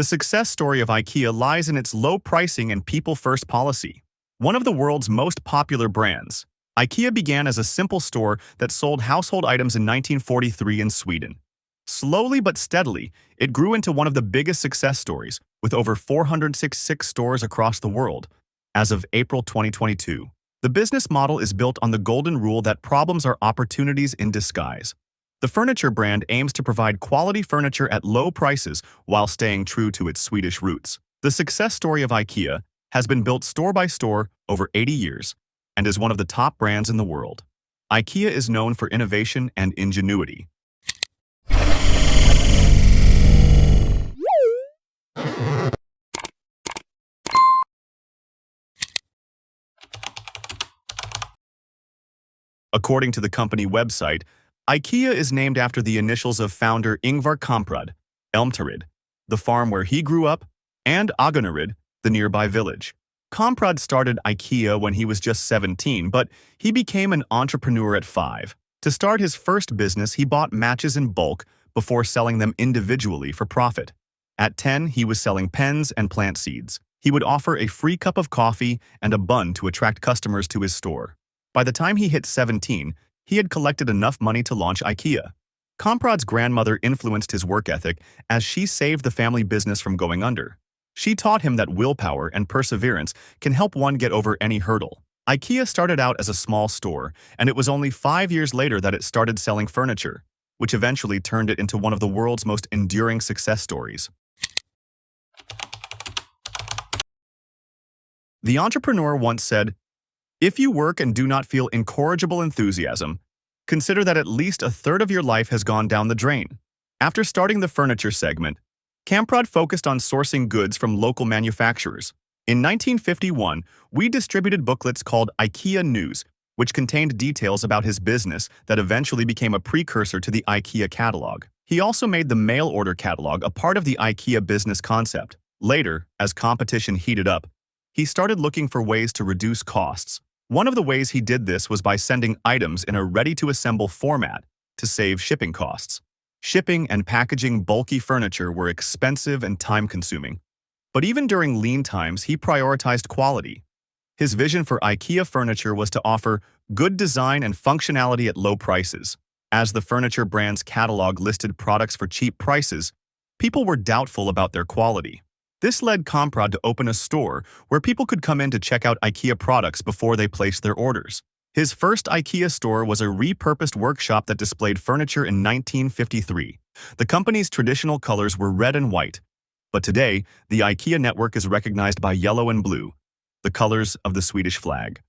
The success story of IKEA lies in its low pricing and people-first policy. One of the world's most popular brands, IKEA began as a simple store that sold household items in 1943 in Sweden. Slowly but steadily, it grew into one of the biggest success stories, with over 466 stores across the world. As of April 2022, the business model is built on the golden rule that problems are opportunities in disguise. The furniture brand aims to provide quality furniture at low prices while staying true to its Swedish roots. The success story of IKEA has been built store by store over 80 years and is one of the top brands in the world. IKEA is known for innovation and ingenuity. According to the company website, IKEA is named after the initials of founder Ingvar Kamprad, Elmtarid, the farm where he grew up, and Agunnaryd, the nearby village. Kamprad started IKEA when he was just 17, but he became an entrepreneur at 5. To start his first business, he bought matches in bulk before selling them individually for profit. At 10, he was selling pens and plant seeds. He would offer a free cup of coffee and a bun to attract customers to his store. By the time he hit 17, he had collected enough money to launch IKEA. Kamprad's grandmother influenced his work ethic as she saved the family business from going under. She taught him that willpower and perseverance can help one get over any hurdle. IKEA started out as a small store, and it was only 5 years later that it started selling furniture, which eventually turned it into one of the world's most enduring success stories. The entrepreneur once said, "If you work and do not feel incorrigible enthusiasm, consider that at least a third of your life has gone down the drain." After starting the furniture segment, Kamprad focused on sourcing goods from local manufacturers. In 1951, we distributed booklets called IKEA News, which contained details about his business that eventually became a precursor to the IKEA catalog. He also made the mail order catalog a part of the IKEA business concept. Later, as competition heated up, he started looking for ways to reduce costs. One of the ways he did this was by sending items in a ready-to-assemble format to save shipping costs. Shipping and packaging bulky furniture were expensive and time-consuming. But even during lean times, he prioritized quality. His vision for IKEA furniture was to offer good design and functionality at low prices. As the furniture brand's catalog listed products for cheap prices, people were doubtful about their quality. This led Kamprad to open a store where people could come in to check out IKEA products before they placed their orders. His first IKEA store was a repurposed workshop that displayed furniture in 1953. The company's traditional colors were red and white, but today, the IKEA network is recognized by yellow and blue, the colors of the Swedish flag.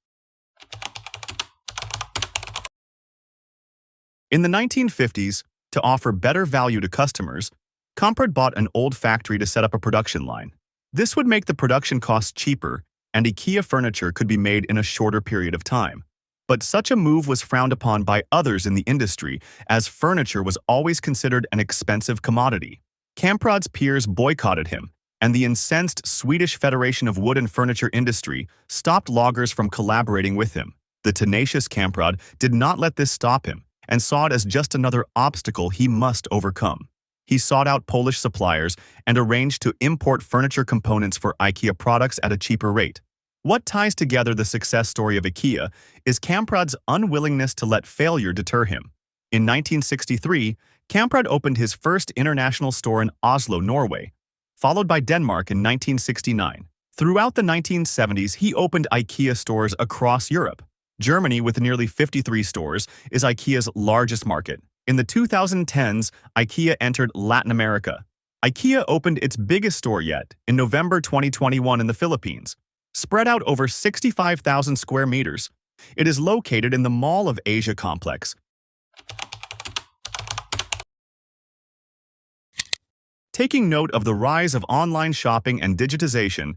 In the 1950s, to offer better value to customers, Kamprad bought an old factory to set up a production line. This would make the production costs cheaper, and IKEA furniture could be made in a shorter period of time. But such a move was frowned upon by others in the industry, as furniture was always considered an expensive commodity. Kamprad's peers boycotted him, and the incensed Swedish Federation of Wood and Furniture Industry stopped loggers from collaborating with him. The tenacious Kamprad did not let this stop him, and saw it as just another obstacle he must overcome. He sought out Polish suppliers and arranged to import furniture components for IKEA products at a cheaper rate. What ties together the success story of IKEA is Kamprad's unwillingness to let failure deter him. In 1963, Kamprad opened his first international store in Oslo, Norway, followed by Denmark in 1969. Throughout the 1970s, he opened IKEA stores across Europe. Germany, with nearly 53 stores, is IKEA's largest market. In the 2010s, IKEA entered Latin America. IKEA opened its biggest store yet in November 2021 in the Philippines. Spread out over 65,000 square meters, it is located in the Mall of Asia complex. Taking note of the rise of online shopping and digitization,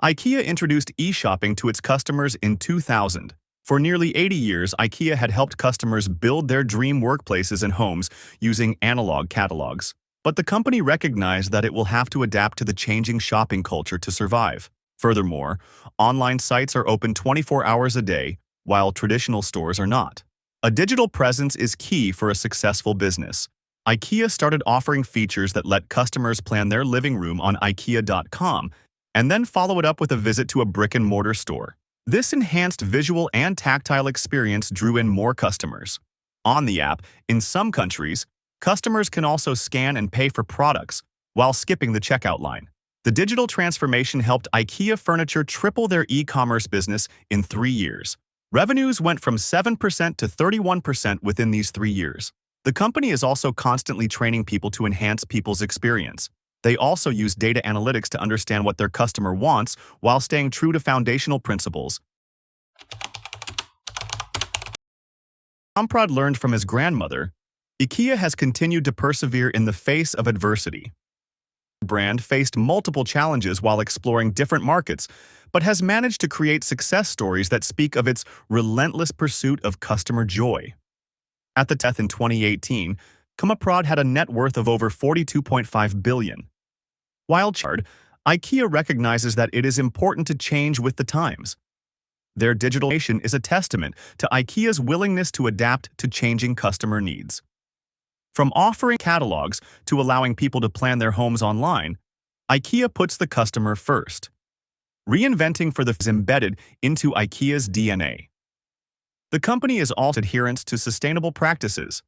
IKEA introduced e-shopping to its customers in 2000. For nearly 80 years, IKEA had helped customers build their dream workplaces and homes using analog catalogs. But the company recognized that it will have to adapt to the changing shopping culture to survive. Furthermore, online sites are open 24 hours a day, while traditional stores are not. A digital presence is key for a successful business. IKEA started offering features that let customers plan their living room on IKEA.com and then follow it up with a visit to a brick-and-mortar store. This enhanced visual and tactile experience drew in more customers. On the app, in some countries, customers can also scan and pay for products while skipping the checkout line. The digital transformation helped IKEA Furniture triple their e-commerce business in 3 years. Revenues went from 7% to 31% within these 3 years. The company is also constantly training people to enhance people's experience. They also use data analytics to understand what their customer wants while staying true to foundational principles. Kamprad learned from his grandmother, IKEA has continued to persevere in the face of adversity. The brand faced multiple challenges while exploring different markets, but has managed to create success stories that speak of its relentless pursuit of customer joy. At the death in 2018, Kamprad had a net worth of over $42.5 billion. While charred, IKEA recognizes that it is important to change with the times. Their digitalization is a testament to IKEA's willingness to adapt to changing customer needs. From offering catalogs to allowing people to plan their homes online, IKEA puts the customer first. Reinventing for the is embedded into IKEA's DNA. The company is also adherent to sustainable practices.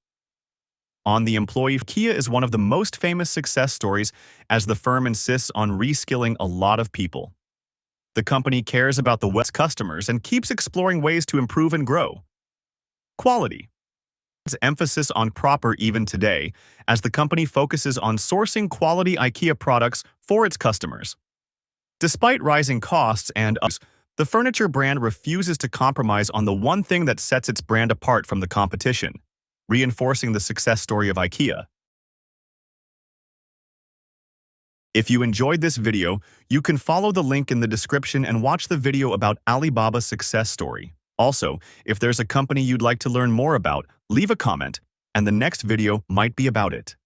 On the employee, IKEA is one of the most famous success stories as the firm insists on reskilling a lot of people. The company cares about the West customers and keeps exploring ways to improve and grow. Quality. Its emphasis on proper even today, as the company focuses on sourcing quality IKEA products for its customers. Despite rising costs and others, the furniture brand refuses to compromise on the one thing that sets its brand apart from the competition, reinforcing the success story of IKEA. If you enjoyed this video, you can follow the link in the description and watch the video about Alibaba's success story. Also, if there's a company you'd like to learn more about, leave a comment, and the next video might be about it.